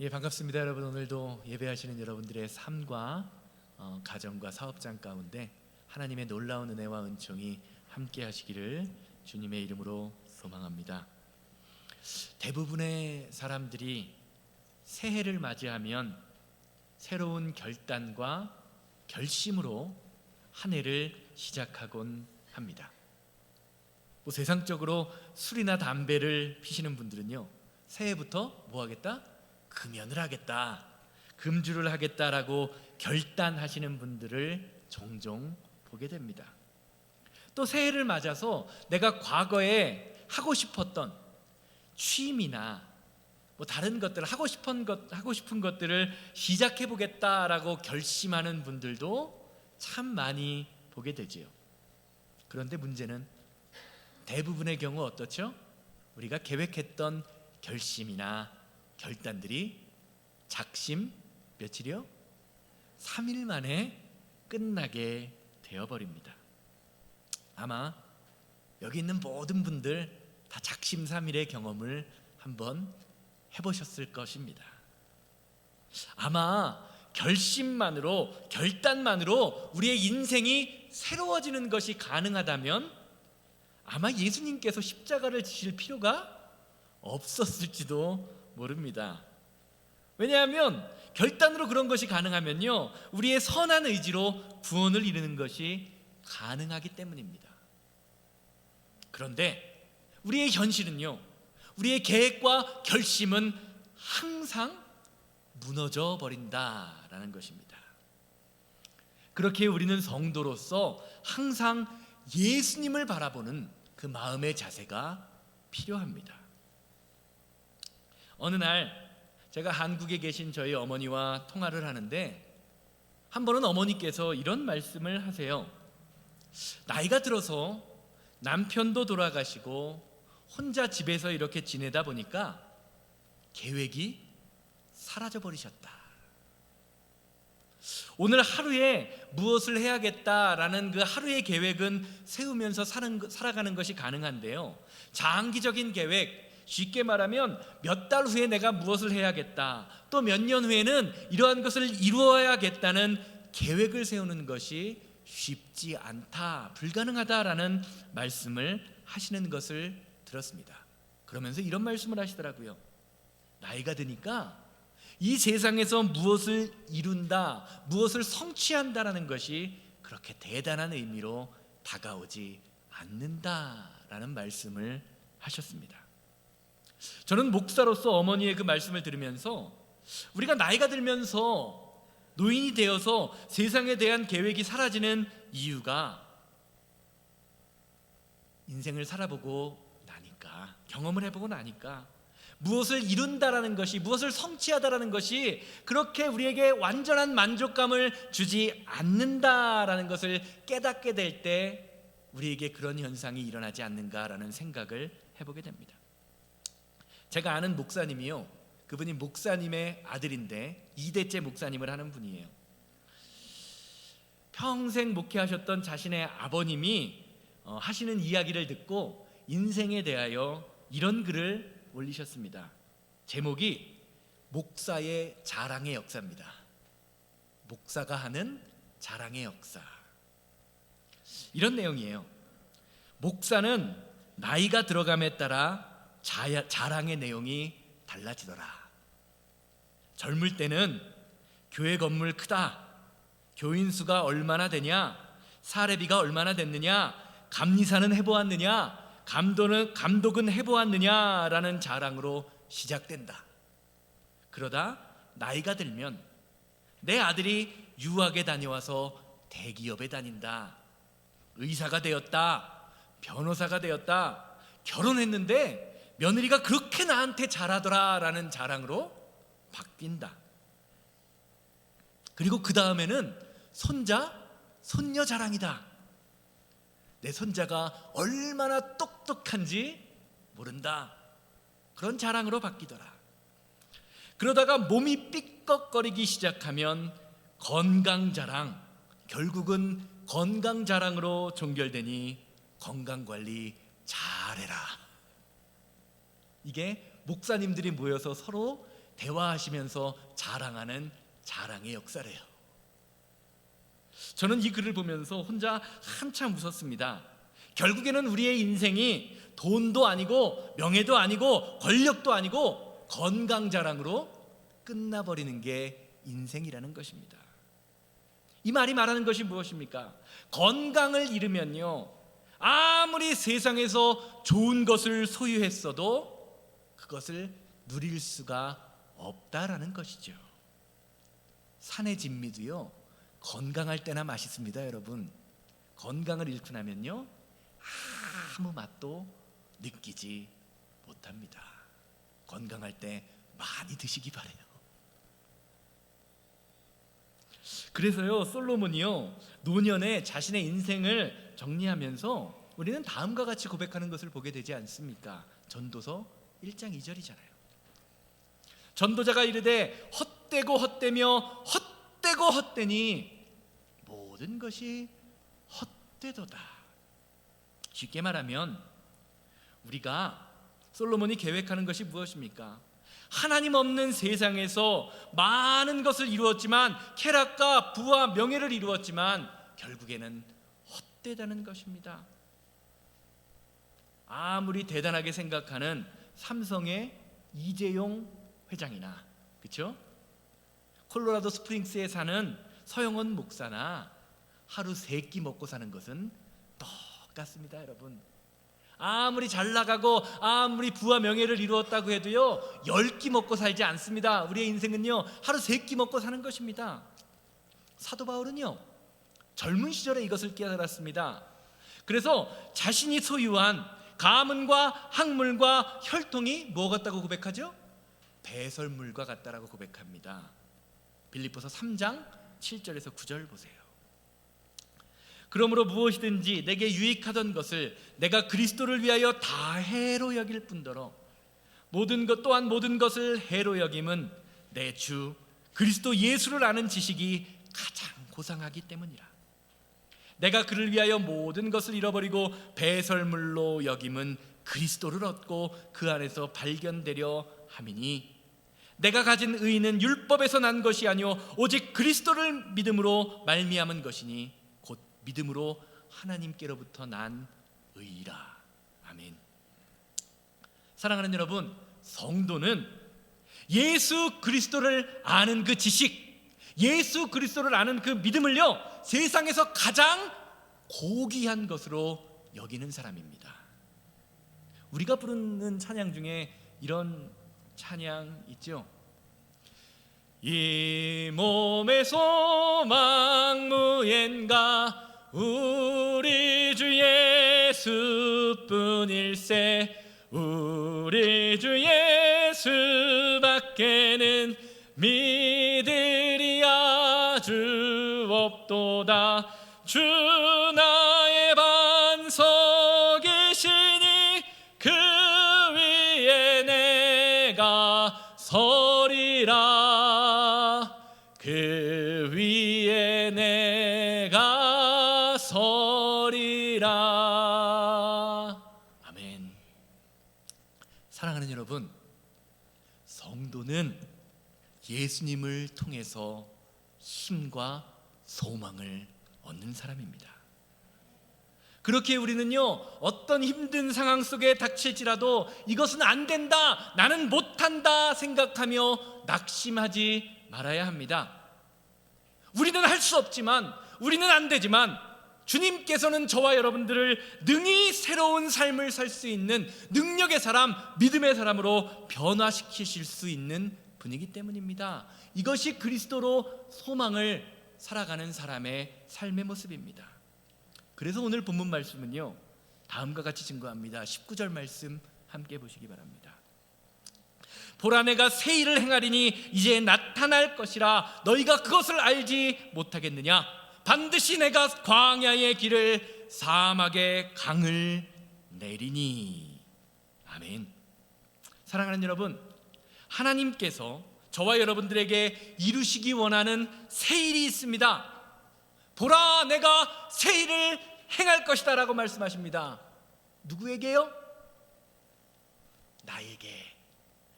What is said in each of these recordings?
예, 반갑습니다. 여러분, 오늘도 예배하시는 여러분들의 삶과 가정과 사업장 가운데 하나님의 놀라운 은혜와 은총이 함께 하시기를 주님의 이름으로 소망합니다. 대부분의 사람들이 새해를 맞이하면 새로운 결단과 결심으로 한 해를 시작하곤 합니다. 세상적으로 술이나 담배를 피시는 분들은요, 새해부터 뭐 하겠다? 금연을 하겠다, 금주를 하겠다라고 결단하시는 분들을 종종 보게 됩니다. 또 새해를 맞아서 내가 과거에 하고 싶었던 취미나 다른 것들 하고 싶은 것들을 시작해 보겠다라고 결심하는 분들도 참 많이 보게 되지요. 그런데 문제는 대부분의 경우 어떻죠? 우리가 계획했던 결심이나 결단들이 작심 며칠이요? 3일 만에 끝나게 되어버립니다. 아마 여기 있는 모든 분들 다 작심삼일의 경험을 한번 해보셨을 것입니다. 아마 결심만으로, 결단만으로 우리의 인생이 새로워지는 것이 가능하다면 아마 예수님께서 십자가를 지실 필요가 없었을지도 모릅니다. 왜냐하면 결단으로 그런 것이 가능하면요, 우리의 선한 의지로 구원을 이루는 것이 가능하기 때문입니다. 그런데 우리의 현실은요, 우리의 계획과 결심은 항상 무너져 버린다라는 것입니다. 그렇게 우리는 성도로서 항상 예수님을 바라보는 그 마음의 자세가 필요합니다. 어느 날 제가 한국에 계신 저희 어머니와 통화를 하는데 한 번은 어머니께서 이런 말씀을 하세요. 나이가 들어서 남편도 돌아가시고 혼자 집에서 이렇게 지내다 보니까 계획이 사라져 버리셨다. 오늘 하루에 무엇을 해야겠다라는 그 하루의 계획은 세우면서 살아가는 것이 가능한데요, 장기적인 계획, 쉽게 말하면 몇 달 후에 내가 무엇을 해야겠다, 또 몇 년 후에는 이러한 것을 이루어야겠다는 계획을 세우는 것이 쉽지 않다, 불가능하다라는 말씀을 하시는 것을 들었습니다. 그러면서 이런 말씀을 하시더라고요. 나이가 드니까 이 세상에서 무엇을 이룬다, 무엇을 성취한다라는 것이 그렇게 대단한 의미로 다가오지 않는다라는 말씀을 하셨습니다. 저는 목사로서 어머니의 그 말씀을 들으면서 우리가 나이가 들면서 노인이 되어서 세상에 대한 계획이 사라지는 이유가 인생을 살아보고 나니까, 경험을 해보고 나니까 무엇을 이룬다라는 것이, 무엇을 성취하다라는 것이 그렇게 우리에게 완전한 만족감을 주지 않는다라는 것을 깨닫게 될 때 우리에게 그런 현상이 일어나지 않는가라는 생각을 해보게 됩니다. 제가 아는 목사님이요, 그분이 목사님의 아들인데 2대째 목사님을 하는 분이에요. 평생 목회하셨던 자신의 아버님이 하시는 이야기를 듣고 인생에 대하여 이런 글을 올리셨습니다. 제목이 목사의 자랑의 역사입니다. 목사가 하는 자랑의 역사. 이런 내용이에요. 목사는 나이가 들어감에 따라 자랑의 내용이 달라지더라. 젊을 때는 교회 건물 크다, 교인 수가 얼마나 되냐, 사례비가 얼마나 됐느냐, 감리사는 해보았느냐, 감독은 해보았느냐라는 자랑으로 시작된다. 그러다 나이가 들면 내 아들이 유학에 다녀와서 대기업에 다닌다, 의사가 되었다, 변호사가 되었다, 결혼했는데 며느리가 그렇게 나한테 잘하더라라는 자랑으로 바뀐다. 그리고 그 다음에는 손녀 자랑이다. 내 손자가 얼마나 똑똑한지 모른다. 그런 자랑으로 바뀌더라. 그러다가 몸이 삐걱거리기 시작하면 건강 자랑, 결국은 건강 자랑으로 종결되니 건강관리 잘해라. 이게 목사님들이 모여서 서로 대화하시면서 자랑하는 자랑의 역사래요. 저는 이 글을 보면서 혼자 한참 웃었습니다. 결국에는 우리의 인생이 돈도 아니고 명예도 아니고 권력도 아니고 건강 자랑으로 끝나버리는 게 인생이라는 것입니다. 이 말이 말하는 것이 무엇입니까? 건강을 잃으면요, 아무리 세상에서 좋은 것을 소유했어도 그것을 누릴 수가 없다라는 것이죠. 산의 진미도요, 건강할 때나 맛있습니다. 여러분, 건강을 잃고 나면요 아무 맛도 느끼지 못합니다. 건강할 때 많이 드시기 바래요. 그래서요, 솔로몬이요 노년에 자신의 인생을 정리하면서 우리는 다음과 같이 고백하는 것을 보게 되지 않습니까? 전도서 1장 2절이잖아요. 전도자가 이르되 헛되고 헛되며 헛되고 헛되니 모든 것이 헛되도다. 쉽게 말하면 우리가 솔로몬이 계획하는 것이 무엇입니까? 하나님 없는 세상에서 많은 것을 이루었지만, 쾌락과 부와 명예를 이루었지만 결국에는 헛되다는 것입니다. 아무리 대단하게 생각하는 삼성의 이재용 회장이나, 그렇죠? 콜로라도 스프링스에 사는 서영원 목사나 하루 3끼 먹고 사는 것은 똑같습니다. 여러분, 아무리 잘 나가고 아무리 부와 명예를 이루었다고 해도요 10끼 먹고 살지 않습니다. 우리의 인생은요 하루 3끼 먹고 사는 것입니다. 사도 바울은요 젊은 시절에 이것을 깨달았습니다. 그래서 자신이 소유한 가문과 학물과 혈통이 뭐 같다고 고백하죠? 배설물과 같다라고 고백합니다. 빌립보서 3장 7절에서 9절 보세요. 그러므로 무엇이든지 내게 유익하던 것을 내가 그리스도를 위하여 다 해로 여길 뿐더러 모든 것 또한 모든 것을 해로 여김은 내 주 그리스도 예수를 아는 지식이 가장 고상하기 때문이라. 내가 그를 위하여 모든 것을 잃어버리고 배설물로 여김은 그리스도를 얻고 그 안에서 발견되려 함이니 내가 가진 의는 율법에서 난 것이 아니요 오직 그리스도를 믿음으로 말미암은 것이니 믿음으로 하나님께로부터 난 의라. 아멘. 사랑하는 여러분, 성도는 예수 그리스도를 아는 그 지식, 예수 그리스도를 아는 그 믿음을요 세상에서 가장 고귀한 것으로 여기는 사람입니다. 우리가 부르는 찬양 중에 이런 찬양 있죠. 이 몸의 소망 무엔가 우리 주 예수뿐일세 우리 주 예수밖에는 믿으리 아주 없도다. 주 나의 반석이시니 그 위에 내가 서리라. 그 위에 내가 서리라. 아멘. 사랑하는 여러분, 성도는 예수님을 통해서 힘과 소망을 얻는 사람입니다. 그렇게 우리는요 어떤 힘든 상황 속에 닥칠지라도 이것은 안 된다, 나는 못한다 생각하며 낙심하지 말아야 합니다. 우리는 할 수 없지만, 우리는 안 되지만 주님께서는 저와 여러분들을 능히 새로운 삶을 살 수 있는 능력의 사람, 믿음의 사람으로 변화시키실 수 있는 분이기 때문입니다. 이것이 그리스도로 소망을 살아가는 사람의 삶의 모습입니다. 그래서 오늘 본문 말씀은요 다음과 같이 증거합니다. 19절 말씀 함께 보시기 바랍니다. 보라, 내가 새 일을 행하리니 이제 나타날 것이라 너희가 그것을 알지 못하겠느냐. 반드시 내가 광야의 길을 사막의 강을 내리니. 아멘. 사랑하는 여러분, 하나님께서 저와 여러분들에게 이루시기 원하는 새 일이 있습니다. 보라, 내가 새 일을 행할 것이다 라고 말씀하십니다. 누구에게요? 나에게,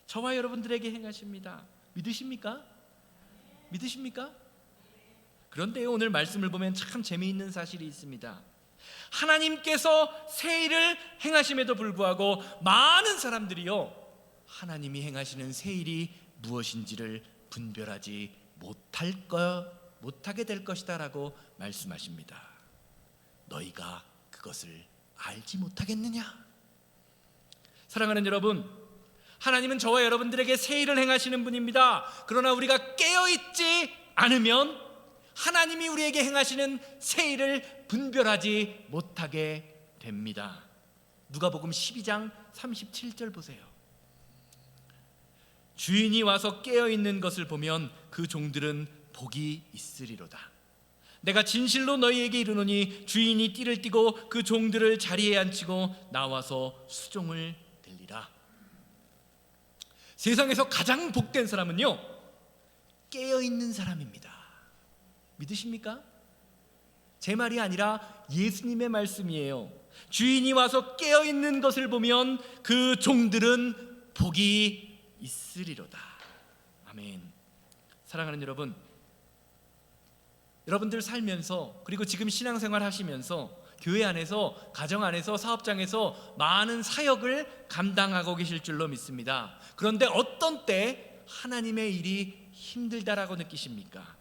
저와 여러분들에게 행하십니다. 믿으십니까? 믿으십니까? 그런데 오늘 말씀을 보면 참 재미있는 사실이 있습니다. 하나님께서 새 일을 행하심에도 불구하고 많은 사람들이요, 하나님이 행하시는 새 일이 무엇인지를 분별하지 못하게 될 것이다 라고 말씀하십니다. 너희가 그것을 알지 못하겠느냐? 사랑하는 여러분, 하나님은 저와 여러분들에게 새 일을 행하시는 분입니다. 그러나 우리가 깨어있지 않으면 하나님이 우리에게 행하시는 새 일을 분별하지 못하게 됩니다. 누가복음 12장 37절 보세요. 주인이 와서 깨어있는 것을 보면 그 종들은 복이 있으리로다. 내가 진실로 너희에게 이르노니 주인이 띠를 띠고 그 종들을 자리에 앉히고 나와서 수종을 들리라. 세상에서 가장 복된 사람은요, 깨어있는 사람입니다. 믿으십니까? 제 말이 아니라 예수님의 말씀이에요. 주인이 와서 깨어있는 것을 보면 그 종들은 복이 있으리로다. 아멘. 사랑하는 여러분, 여러분들 살면서, 그리고 지금 신앙생활 하시면서 교회 안에서, 가정 안에서, 사업장에서 많은 사역을 감당하고 계실 줄로 믿습니다. 그런데 어떤 때 하나님의 일이 힘들다라고 느끼십니까?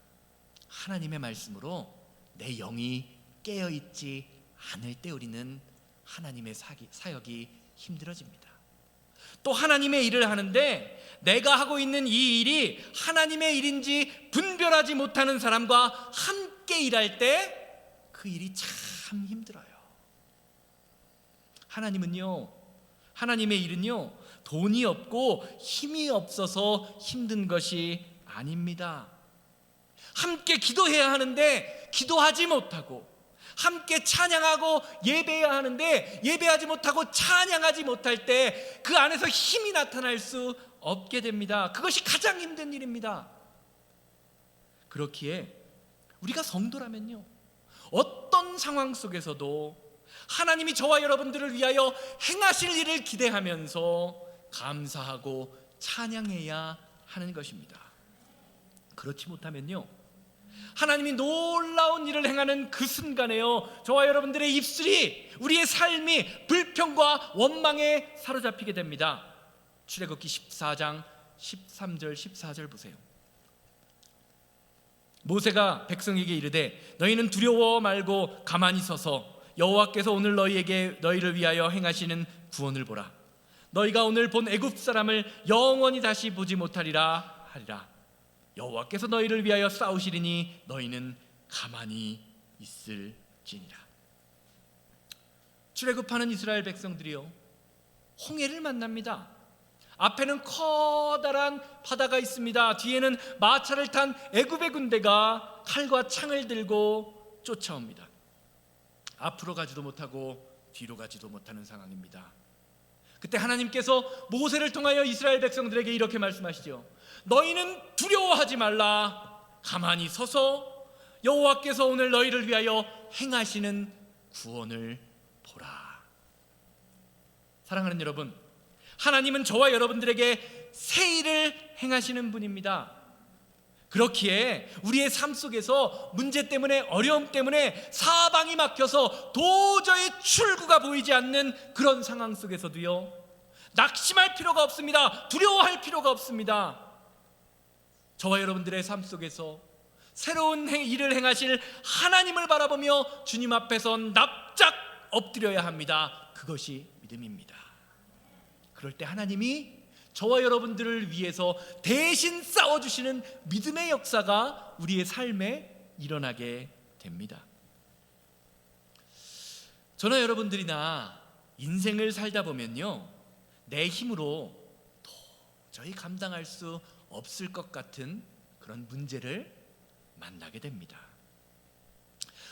하나님의 말씀으로 내 영이 깨어있지 않을 때 우리는 하나님의 사역이 힘들어집니다. 또 하나님의 일을 하는데 내가 하고 있는 이 일이 하나님의 일인지 분별하지 못하는 사람과 함께 일할 때 그 일이 참 힘들어요. 하나님의 일은요, 돈이 없고 힘이 없어서 힘든 것이 아닙니다. 함께 기도해야 하는데 기도하지 못하고, 함께 찬양하고 예배해야 하는데 예배하지 못하고 찬양하지 못할 때 그 안에서 힘이 나타날 수 없게 됩니다. 그것이 가장 힘든 일입니다. 그렇기에 우리가 성도라면요, 어떤 상황 속에서도 하나님이 저와 여러분들을 위하여 행하실 일을 기대하면서 감사하고 찬양해야 하는 것입니다. 그렇지 못하면요, 하나님이 놀라운 일을 행하는 그 순간에요, 저와 여러분들의 입술이, 우리의 삶이 불평과 원망에 사로잡히게 됩니다. 출애굽기 14장 13절 14절 보세요. 모세가 백성에게 이르되 너희는 두려워 말고 가만히 서서 여호와께서 오늘 너희를 위하여 행하시는 구원을 보라. 너희가 오늘 본 애굽 사람을 영원히 다시 보지 못하리라 하리라. 여호와께서 너희를 위하여 싸우시리니 너희는 가만히 있을지니라. 출애굽하는 이스라엘 백성들이요, 홍해를 만납니다. 앞에는 커다란 바다가 있습니다. 뒤에는 마차를 탄 애굽의 군대가 칼과 창을 들고 쫓아옵니다. 앞으로 가지도 못하고 뒤로 가지도 못하는 상황입니다. 그때 하나님께서 모세를 통하여 이스라엘 백성들에게 이렇게 말씀하시죠. 너희는 두려워하지 말라. 가만히 서서 여호와께서 오늘 너희를 위하여 행하시는 구원을 보라. 사랑하는 여러분, 하나님은 저와 여러분들에게 새 일을 행하시는 분입니다. 그렇기에 우리의 삶 속에서 문제 때문에, 어려움 때문에 사방이 막혀서 도저히 출구가 보이지 않는 그런 상황 속에서도요, 낙심할 필요가 없습니다. 두려워할 필요가 없습니다. 저와 여러분들의 삶 속에서 새로운 일을 행하실 하나님을 바라보며 주님 앞에서 납작 엎드려야 합니다. 그것이 믿음입니다. 그럴 때 하나님이 저와 여러분들을 위해서 대신 싸워주시는 믿음의 역사가 우리의 삶에 일어나게 됩니다. 저나 여러분들이나 인생을 살다 보면요, 내 힘으로 도저히 감당할 수 없을 것 같은 그런 문제를 만나게 됩니다.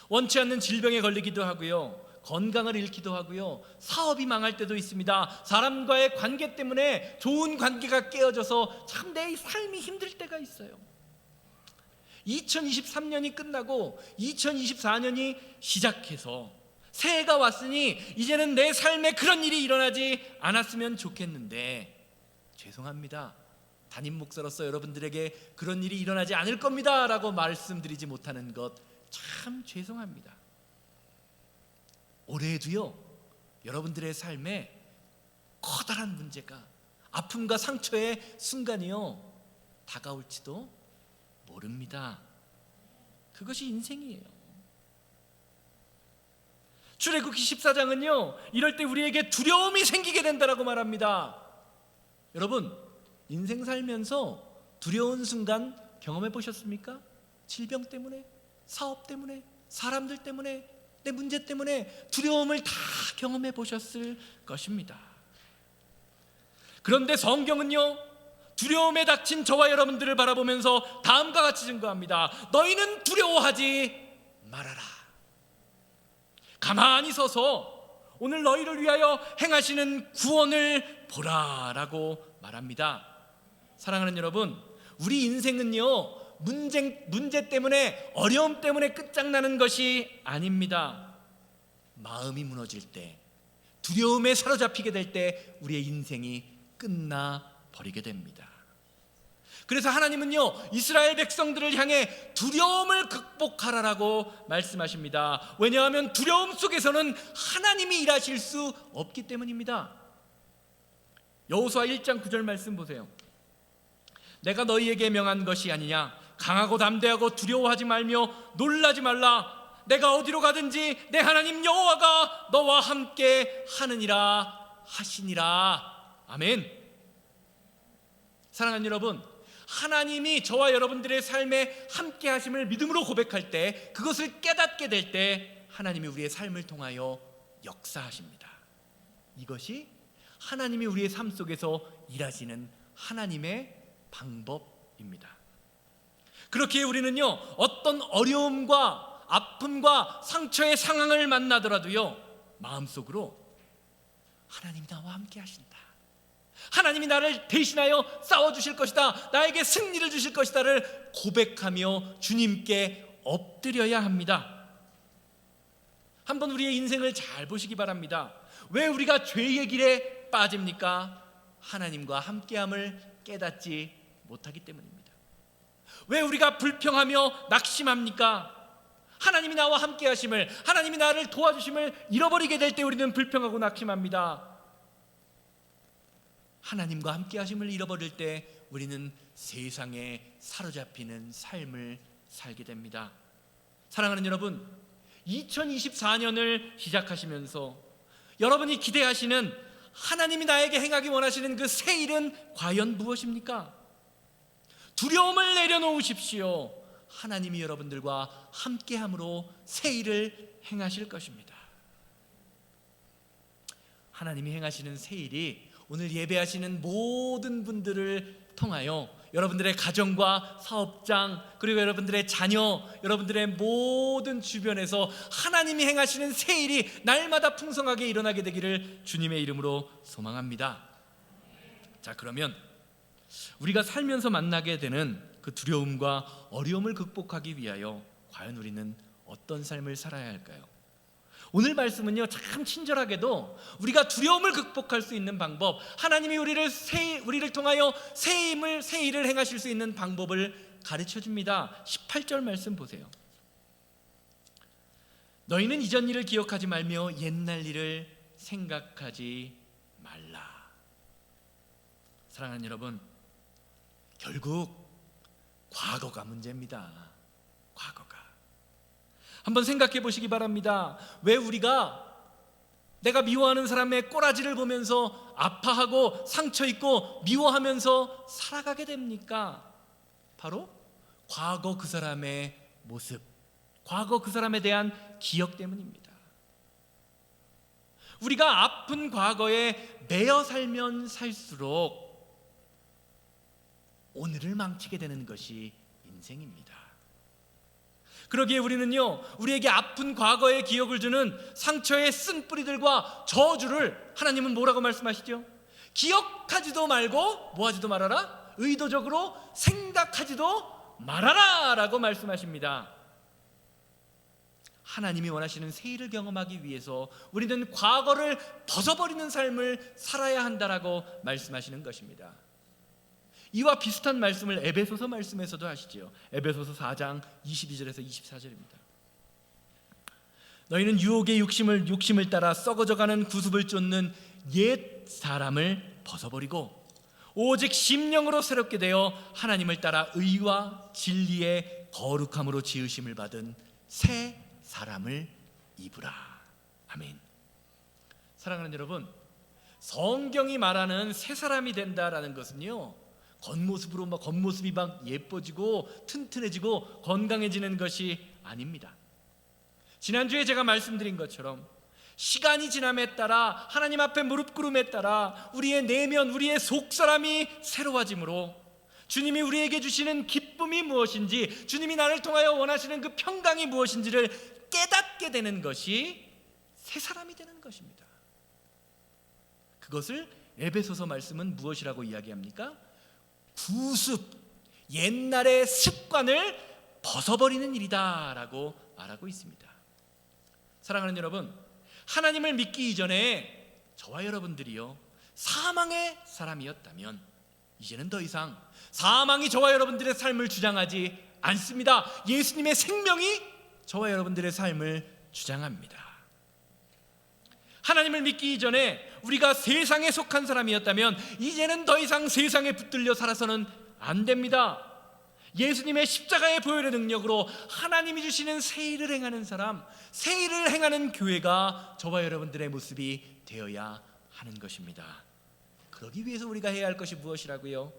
원치 않는 질병에 걸리기도 하고요, 건강을 잃기도 하고요, 사업이 망할 때도 있습니다. 사람과의 관계 때문에 좋은 관계가 깨어져서 참 내 삶이 힘들 때가 있어요. 2023년이 끝나고 2024년이 시작해서 새해가 왔으니 이제는 내 삶에 그런 일이 일어나지 않았으면 좋겠는데, 죄송합니다. 담임 목사로서 여러분들에게 그런 일이 일어나지 않을 겁니다 라고 말씀드리지 못하는 것 참 죄송합니다. 올해에도요, 여러분들의 삶에 커다란 문제가, 아픔과 상처의 순간이요 다가올지도 모릅니다. 그것이 인생이에요. 출애굽기 14장은요 이럴 때 우리에게 두려움이 생기게 된다라고 말합니다. 여러분, 인생 살면서 두려운 순간 경험해 보셨습니까? 질병 때문에, 사업 때문에, 사람들 때문에, 내 문제 때문에 두려움을 다 경험해 보셨을 것입니다. 그런데 성경은요 두려움에 닥친 저와 여러분들을 바라보면서 다음과 같이 증거합니다. 너희는 두려워하지 말아라. 가만히 서서 오늘 너희를 위하여 행하시는 구원을 보라라고 말합니다. 사랑하는 여러분, 우리 인생은요 문제 때문에, 어려움 때문에 끝장나는 것이 아닙니다. 마음이 무너질 때, 두려움에 사로잡히게 될 때 우리의 인생이 끝나버리게 됩니다. 그래서 하나님은요 이스라엘 백성들을 향해 두려움을 극복하라라고 말씀하십니다. 왜냐하면 두려움 속에서는 하나님이 일하실 수 없기 때문입니다. 여호수아 1장 9절 말씀 보세요. 내가 너희에게 명한 것이 아니냐, 강하고 담대하고 두려워하지 말며 놀라지 말라. 내가 어디로 가든지 내 하나님 여호와가 너와 함께 하느니라 하시니라. 아멘. 사랑하는 여러분, 하나님이 저와 여러분들의 삶에 함께 하심을 믿음으로 고백할 때, 그것을 깨닫게 될 때 하나님이 우리의 삶을 통하여 역사하십니다. 이것이 하나님이 우리의 삶 속에서 일하시는 하나님의 방법입니다. 그렇기에 우리는요 어떤 어려움과 아픔과 상처의 상황을 만나더라도요 마음속으로 하나님이 나와 함께 하신다, 하나님이 나를 대신하여 싸워주실 것이다, 나에게 승리를 주실 것이다를 고백하며 주님께 엎드려야 합니다. 한번 우리의 인생을 잘 보시기 바랍니다. 왜 우리가 죄의 길에 빠집니까? 하나님과 함께함을 깨닫지 못하기 때문입니다. 왜 우리가 불평하며 낙심합니까? 하나님이 나와 함께 하심을, 하나님이 나를 도와주심을 잃어버리게 될 때 우리는 불평하고 낙심합니다. 하나님과 함께 하심을 잃어버릴 때 우리는 세상에 사로잡히는 삶을 살게 됩니다. 사랑하는 여러분, 2024년을 시작하시면서 여러분이 기대하시는, 하나님이 나에게 행하기 원하시는 그 새 일은 과연 무엇입니까? 두려움을 내려놓으십시오. 하나님이 여러분들과 함께함으로 새 일을 행하실 것입니다. 하나님이 행하시는 새 일이 오늘 예배하시는 모든 분들을 통하여 여러분들의 가정과 사업장, 그리고 여러분들의 자녀, 여러분들의 모든 주변에서 하나님이 행하시는 새 일이 날마다 풍성하게 일어나게 되기를 주님의 이름으로 소망합니다. 자, 그러면 우리가 살면서 만나게 되는 그 두려움과 어려움을 극복하기 위하여 과연 우리는 어떤 삶을 살아야 할까요? 오늘 말씀은요 참 친절하게도 우리가 두려움을 극복할 수 있는 방법, 하나님이 우리를 통하여 새 일을 행하실 수 있는 방법을 가르쳐 줍니다. 18절 말씀 보세요. 너희는 이전 일을 기억하지 말며 옛날 일을 생각하지 말라. 사랑하는 여러분, 결국 과거가 문제입니다. 과거가. 한번 생각해 보시기 바랍니다. 왜 우리가 내가 미워하는 사람의 꼬라지를 보면서 아파하고 상처 입고 미워하면서 살아가게 됩니까? 바로 과거 그 사람의 모습, 과거 그 사람에 대한 기억 때문입니다. 우리가 아픈 과거에 매여 살면 살수록 오늘을 망치게 되는 것이 인생입니다. 그러기에 우리는요 우리에게 아픈 과거의 기억을 주는 상처의 쓴뿌리들과 저주를 하나님은 뭐라고 말씀하시죠? 기억하지도 말고 뭐하지도 말아라? 의도적으로 생각하지도 말아라 라고 말씀하십니다. 하나님이 원하시는 새 일을 경험하기 위해서 우리는 과거를 벗어버리는 삶을 살아야 한다라고 말씀하시는 것입니다. 이와 비슷한 말씀을 에베소서 말씀에서도 하시지요. 에베소서 4장 22절에서 24절입니다. 너희는 유혹의 욕심을 따라 썩어져가는 구습을 쫓는 옛 사람을 벗어버리고 오직 심령으로 새롭게 되어 하나님을 따라 의와 진리의 거룩함으로 지으심을 받은 새 사람을 입으라. 아멘. 사랑하는 여러분, 성경이 말하는 새 사람이 된다라는 것은요, 겉모습이 막 예뻐지고 튼튼해지고 건강해지는 것이 아닙니다. 지난주에 제가 말씀드린 것처럼 시간이 지남에 따라 하나님 앞에 무릎 꿇음에 따라 우리의 내면, 우리의 속사람이 새로워지므로 주님이 우리에게 주시는 기쁨이 무엇인지, 주님이 나를 통하여 원하시는 그 평강이 무엇인지를 깨닫게 되는 것이 새 사람이 되는 것입니다. 그것을 에베소서 말씀은 무엇이라고 이야기합니까? 구습, 옛날의 습관을 벗어버리는 일이다라고 말하고 있습니다. 사랑하는 여러분, 하나님을 믿기 이전에 저와 여러분들이요, 사망의 사람이었다면 이제는 더 이상 사망이 저와 여러분들의 삶을 주장하지 않습니다. 예수님의 생명이 저와 여러분들의 삶을 주장합니다. 하나님을 믿기 이전에 우리가 세상에 속한 사람이었다면 이제는 더 이상 세상에 붙들려 살아서는 안 됩니다. 예수님의 십자가의 보혈의 능력으로 하나님이 주시는 새 일을 행하는 사람, 새 일을 행하는 교회가 저와 여러분들의 모습이 되어야 하는 것입니다. 그러기 위해서 우리가 해야 할 것이 무엇이라고요?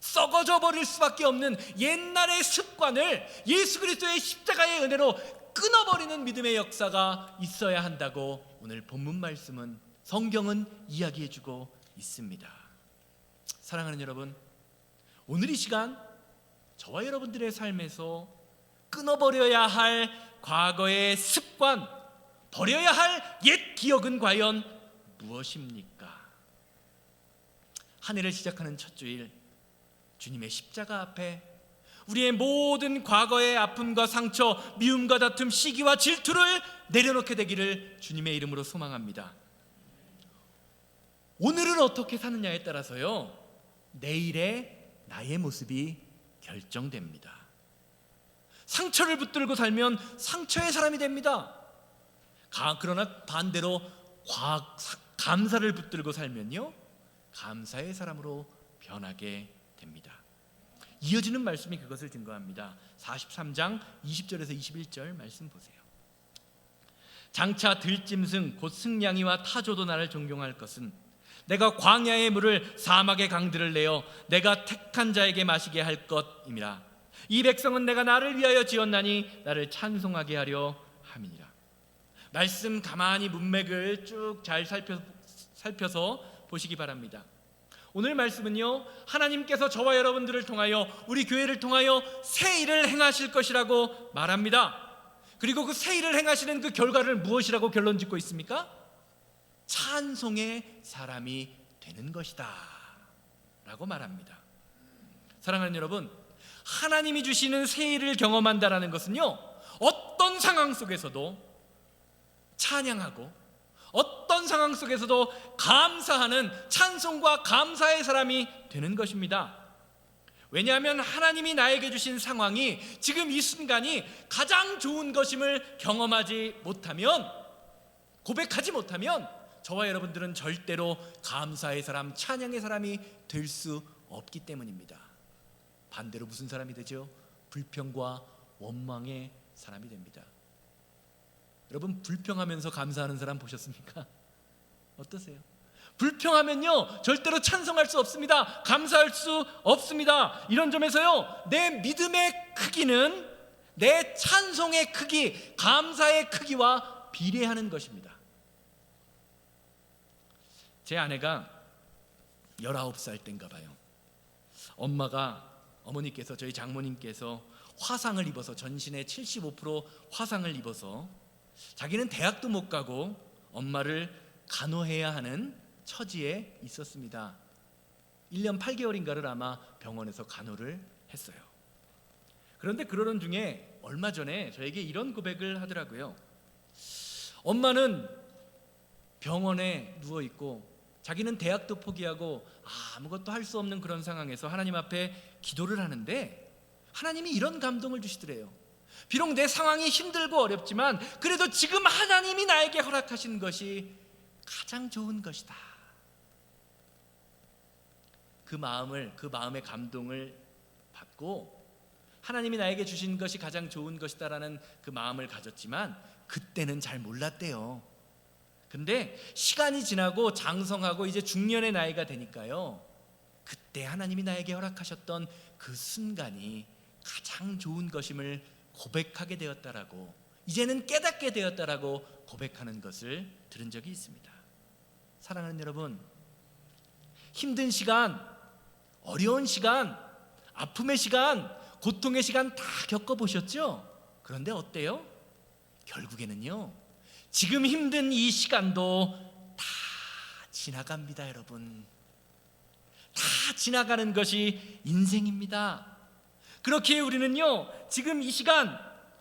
썩어져 버릴 수밖에 없는 옛날의 습관을 예수 그리스도의 십자가의 은혜로 끊어버리는 믿음의 역사가 있어야 한다고 오늘 본문 말씀은, 성경은 이야기해주고 있습니다. 사랑하는 여러분, 오늘 이 시간 저와 여러분들의 삶에서 끊어버려야 할 과거의 습관, 버려야 할 옛 기억은 과연 무엇입니까? 한 해를 시작하는 첫 주일, 주님의 십자가 앞에 우리의 모든 과거의 아픔과 상처, 미움과 다툼, 시기와 질투를 내려놓게 되기를 주님의 이름으로 소망합니다. 오늘은 어떻게 사느냐에 따라서요, 내일의 나의 모습이 결정됩니다. 상처를 붙들고 살면 상처의 사람이 됩니다. 그러나 반대로 감사를 붙들고 살면요, 감사의 사람으로 변하게 됩니다. 이어지는 말씀이 그것을 증거합니다. 43장 20절에서 21절 말씀 보세요. 장차 들짐승 곧 승냥이와 타조도 나를 존경할 것은 내가 광야의 물을 사막의 강들을 내어 내가 택한 자에게 마시게 할 것임이라. 이 백성은 내가 나를 위하여 지었나니 나를 찬송하게 하려 함이니라. 말씀 가만히 문맥을 쭉 잘 살펴서 보시기 바랍니다. 오늘 말씀은요, 하나님께서 저와 여러분들을 통하여, 우리 교회를 통하여 새 일을 행하실 것이라고 말합니다. 그리고 그 새 일을 행하시는 그 결과를 무엇이라고 결론 짓고 있습니까? 찬송의 사람이 되는 것이다 라고 말합니다. 사랑하는 여러분, 하나님이 주시는 새 일을 경험한다라는 것은요, 어떤 상황 속에서도 찬양하고 어떤 상황 속에서도 감사하는 찬송과 감사의 사람이 되는 것입니다. 왜냐하면 하나님이 나에게 주신 상황이 지금 이 순간이 가장 좋은 것임을 경험하지 못하면, 고백하지 못하면 저와 여러분들은 절대로 감사의 사람, 찬양의 사람이 될 수 없기 때문입니다. 반대로 무슨 사람이 되죠? 불평과 원망의 사람이 됩니다. 여러분, 불평하면서 감사하는 사람 보셨습니까? 어떠세요? 불평하면요, 절대로 찬송할 수 없습니다. 감사할 수 없습니다. 이런 점에서요, 내 믿음의 크기는 내 찬송의 크기, 감사의 크기와 비례하는 것입니다. 제 아내가 19살 때인가 봐요. 어머니께서, 저희 장모님께서 화상을 입어서, 전신에 75% 화상을 입어서 자기는 대학도 못 가고 엄마를 간호해야 하는 처지에 있었습니다. 1년 8개월인가를 아마 병원에서 간호를 했어요. 그런데 그러는 중에 얼마 전에 저에게 이런 고백을 하더라고요. 엄마는 병원에 누워있고 자기는 대학도 포기하고 아무것도 할 수 없는 그런 상황에서 하나님 앞에 기도를 하는데 하나님이 이런 감동을 주시더래요. 비록 내 상황이 힘들고 어렵지만 그래도 지금 하나님이 나에게 허락하신 것이 가장 좋은 것이다. 그 마음의 감동을 받고 하나님이 나에게 주신 것이 가장 좋은 것이다라는 그 마음을 가졌지만 그때는 잘 몰랐대요. 근데 시간이 지나고 장성하고 이제 중년의 나이가 되니까요, 그때 하나님이 나에게 허락하셨던 그 순간이 가장 좋은 것임을 고백하게 되었다라고, 이제는 깨닫게 되었다라고 고백하는 것을 들은 적이 있습니다. 사랑하는 여러분, 힘든 시간, 어려운 시간, 아픔의 시간, 고통의 시간 다 겪어보셨죠? 그런데 어때요? 결국에는요, 지금 힘든 이 시간도 다 지나갑니다. 여러분, 다 지나가는 것이 인생입니다. 그렇기에 우리는요, 지금 이 시간,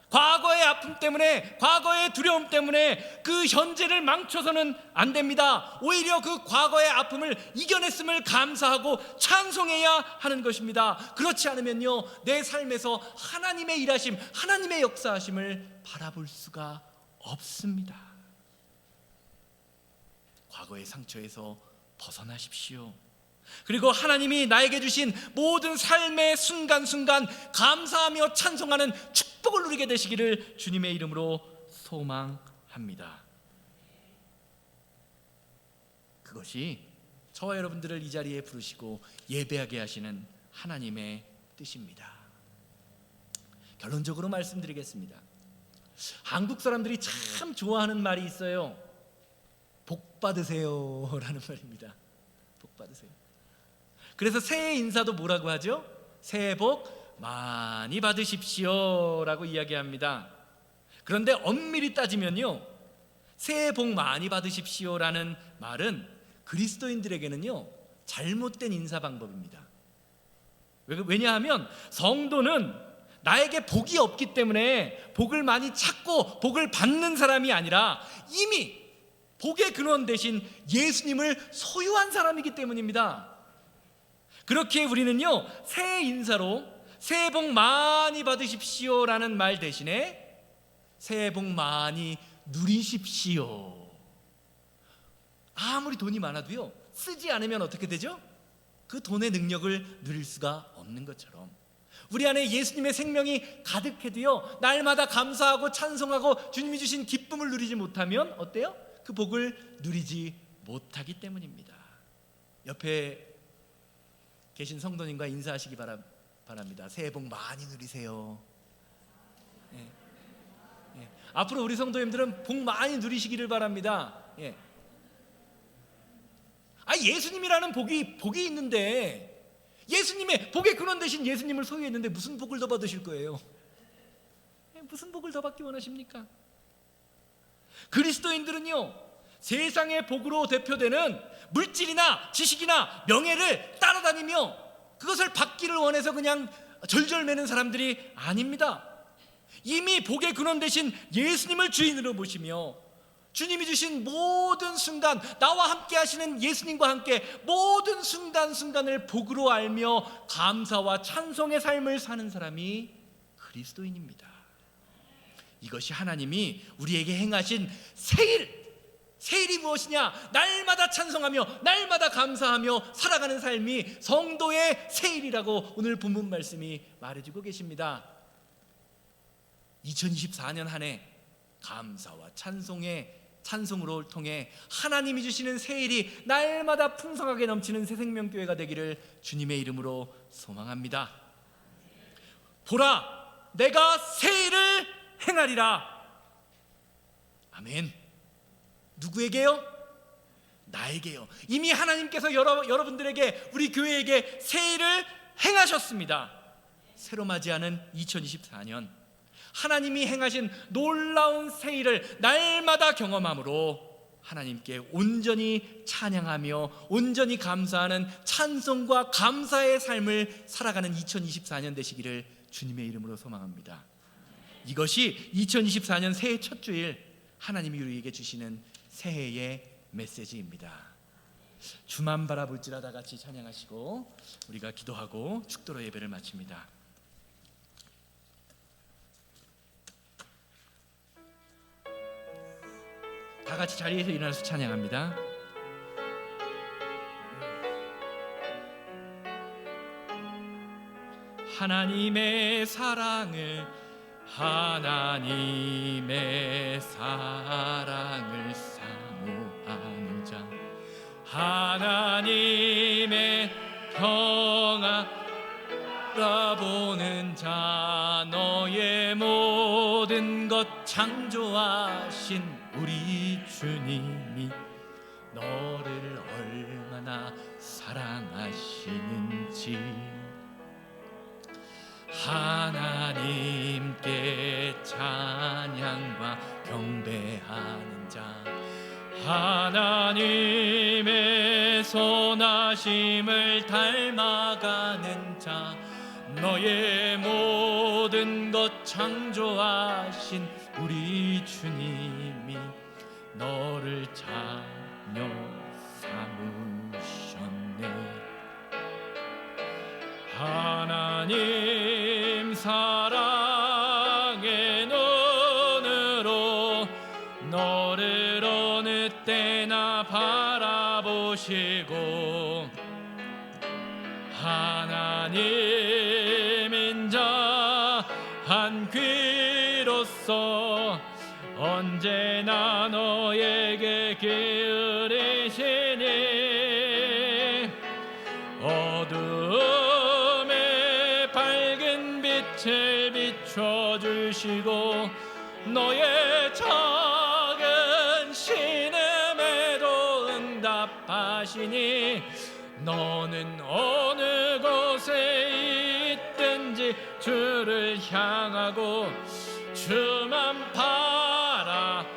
과거의 아픔 때문에, 과거의 두려움 때문에 그 현재를 망쳐서는 안 됩니다. 오히려 그 과거의 아픔을 이겨냈음을 감사하고 찬송해야 하는 것입니다. 그렇지 않으면요, 내 삶에서 하나님의 일하심, 하나님의 역사하심을 바라볼 수가 없습니다. 과거의 상처에서 벗어나십시오. 그리고 하나님이 나에게 주신 모든 삶의 순간순간 감사하며 찬송하는 축복을 누리게 되시기를 주님의 이름으로 소망합니다. 그것이 저와 여러분들을 이 자리에 부르시고 예배하게 하시는 하나님의 뜻입니다. 결론적으로 말씀드리겠습니다. 한국 사람들이 참 좋아하는 말이 있어요. 복 받으세요 라는 말입니다. 복 받으세요. 그래서 새해 인사도 뭐라고 하죠? 새해 복 많이 받으십시오 라고 이야기합니다. 그런데 엄밀히 따지면요, 새해 복 많이 받으십시오 라는 말은 그리스도인들에게는요, 잘못된 인사 방법입니다. 왜냐하면 성도는 나에게 복이 없기 때문에 복을 많이 찾고 복을 받는 사람이 아니라 이미 복의 근원 대신 예수님을 소유한 사람이기 때문입니다. 그렇기에 우리는요, 새해 인사로 새해 복 많이 받으십시오 라는 말 대신에 새해 복 많이 누리십시오. 아무리 돈이 많아도요, 쓰지 않으면 어떻게 되죠? 그 돈의 능력을 누릴 수가 없는 것처럼 우리 안에 예수님의 생명이 가득해도요, 날마다 감사하고 찬송하고 주님이 주신 기쁨을 누리지 못하면 어때요? 그 복을 누리지 못하기 때문입니다. 옆에 계신 성도님과 인사하시기 바랍니다. 새해 복 많이 누리세요. 예. 예. 앞으로 우리 성도님들은 복 많이 누리시기를 바랍니다. 예. 예수님이라는 복이 있는데, 예수님의 복의 근원 대신 예수님을 소유했는데 무슨 복을 더 받으실 거예요? 무슨 복을 더 받기 원하십니까? 그리스도인들은요, 세상의 복으로 대표되는 물질이나 지식이나 명예를 따라다니며 그것을 받기를 원해서 그냥 절절매는 사람들이 아닙니다. 이미 복의 근원 대신 예수님을 주인으로 모시며 주님이 주신 모든 순간, 나와 함께 하시는 예수님과 함께 모든 순간순간을 복으로 알며 감사와 찬송의 삶을 사는 사람이 그리스도인입니다. 이것이 하나님이 우리에게 행하신 세일이 무엇이냐? 날마다 찬송하며 날마다 감사하며 살아가는 삶이 성도의 세일이라고 오늘 본문 말씀이 말해주고 계십니다. 2024년 한 해 감사와 찬송으로 통해 하나님이 주시는 세일이 날마다 풍성하게 넘치는 새생명교회가 되기를 주님의 이름으로 소망합니다. 보라, 내가 세일을 행하리라. 아멘. 누구에게요? 나에게요. 이미 하나님께서 여러분들에게, 우리 교회에게 세일을 행하셨습니다. 새로 맞이하는 2024년, 하나님이 행하신 놀라운 세일을 날마다 경험함으로 하나님께 온전히 찬양하며 온전히 감사하는 찬송과 감사의 삶을 살아가는 2024년 되시기를 주님의 이름으로 소망합니다. 이것이 2024년 새해 첫 주일 하나님이 우리에게 주시는 새해의 메시지입니다. 주만 바라볼지라 다 같이 찬양하시고 우리가 기도하고 축도로 예배를 마칩니다. 다 같이 자리에서 일어나서 찬양합니다. 하나님의 사랑을 사모하는 자, 하나님의 평화 바라보는 자, 너의 모든 것 창조하신 우리 주님이 너를 얼마나 사랑하시는지, 하나님께 찬양과 경배하는 자, 하나님의 선하심을 닮아가는 자, 너의 모든 것 창조하신 우리 주님이 너를 자녀 삼으셨네. 하나님 사랑의 눈으로 너를 어느 때나 바라보시고, 하나님 인자한 귀로서 언제나 너에게 기울이시니, 어둠에 밝은 빛을 비춰주시고 너의 작은 신음에도 응답하시니, 너는 어느 곳에 있든지 주를 향하고 주만 바라볼.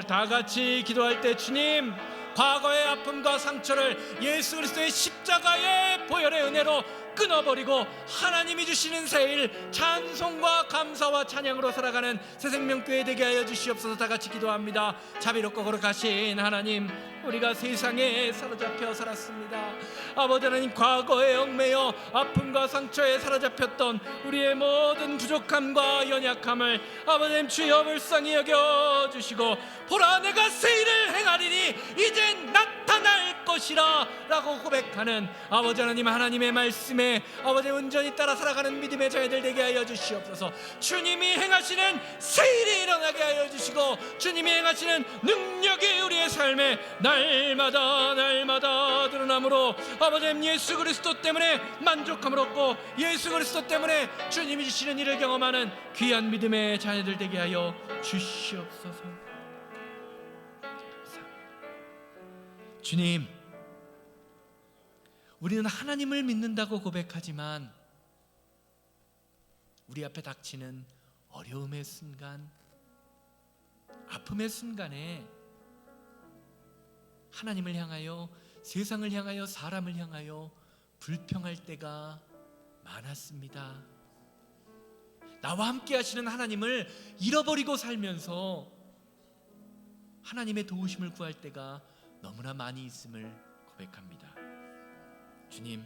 다 같이 기도할 때 주님, 과거의 아픔과 상처를 예수 그리스도의 십자가의 보혈의 은혜로 끊어버리고 하나님이 주시는 새일 찬송과 감사와 찬양으로 살아가는 새생명교회 되게 하여 주시옵소서. 다 같이 기도합니다. 자비롭고 거룩하신 하나님, 우리가 세상에 사로잡혀 살았습니다. 아버지 하나님, 과거에 얽매여 아픔과 상처에 사로잡혔던 우리의 모든 부족함과 연약함을 아버지 하나님 주여 불쌍히 여겨주시고, 보라 내가 새 일을 행하리니 이젠 나타날 것이라 라고 고백하는 아버지 하나님, 하나님의 말씀에 아버지 온전히 따라 살아가는 믿음의 자녀들 되게 하여 주시옵소서. 주님이 행하시는 새 일이 일어나게 하여 주시고, 주님이 행하시는 능력이 우리의 삶에 날마다 드러나므로 아버지 예수 그리스도 때문에 만족함을 얻고 예수 그리스도 때문에 주님이 주시는 일을 경험하는 귀한 믿음의 자녀들 되게 하여 주시옵소서. 주님, 우리는 하나님을 믿는다고 고백하지만 우리 앞에 닥치는 어려움의 순간, 아픔의 순간에 하나님을 향하여, 세상을 향하여, 사람을 향하여 불평할 때가 많았습니다. 나와 함께 하시는 하나님을 잃어버리고 살면서 하나님의 도우심을 구할 때가 너무나 많이 있음을 고백합니다. 주님,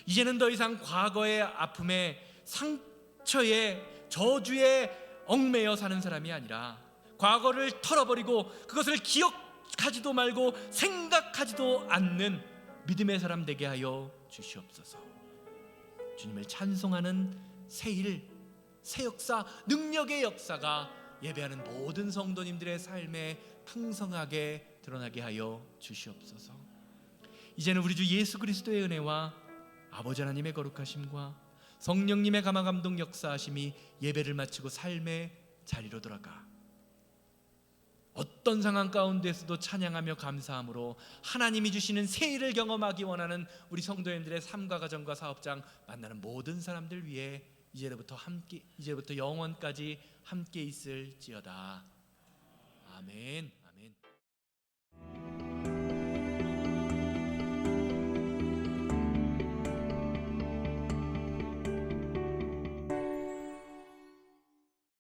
이제는 더 이상 과거의 아픔에, 상처에, 저주에 얽매여 사는 사람이 아니라 과거를 털어버리고 그것을 기억하지도 말고 생각하지도 않는 믿음의 사람 되게 하여 주시옵소서. 주님을 찬송하는 새 일, 새 역사, 능력의 역사가 예배하는 모든 성도님들의 삶에 풍성하게 드러나게 하여 주시옵소서. 이제는 우리 주 예수 그리스도의 은혜와 아버지 하나님의 거룩하심과 성령님의 감화감동 역사하심이 예배를 마치고 삶의 자리로 돌아가 어떤 상황 가운데서도 찬양하며 감사함으로 하나님이 주시는 새 일을 경험하기 원하는 우리 성도님들의 삶과 가정과 사업장 만나는 모든 사람들 위해 이제부터 영원까지 함께 있을지어다. 아멘. 아멘.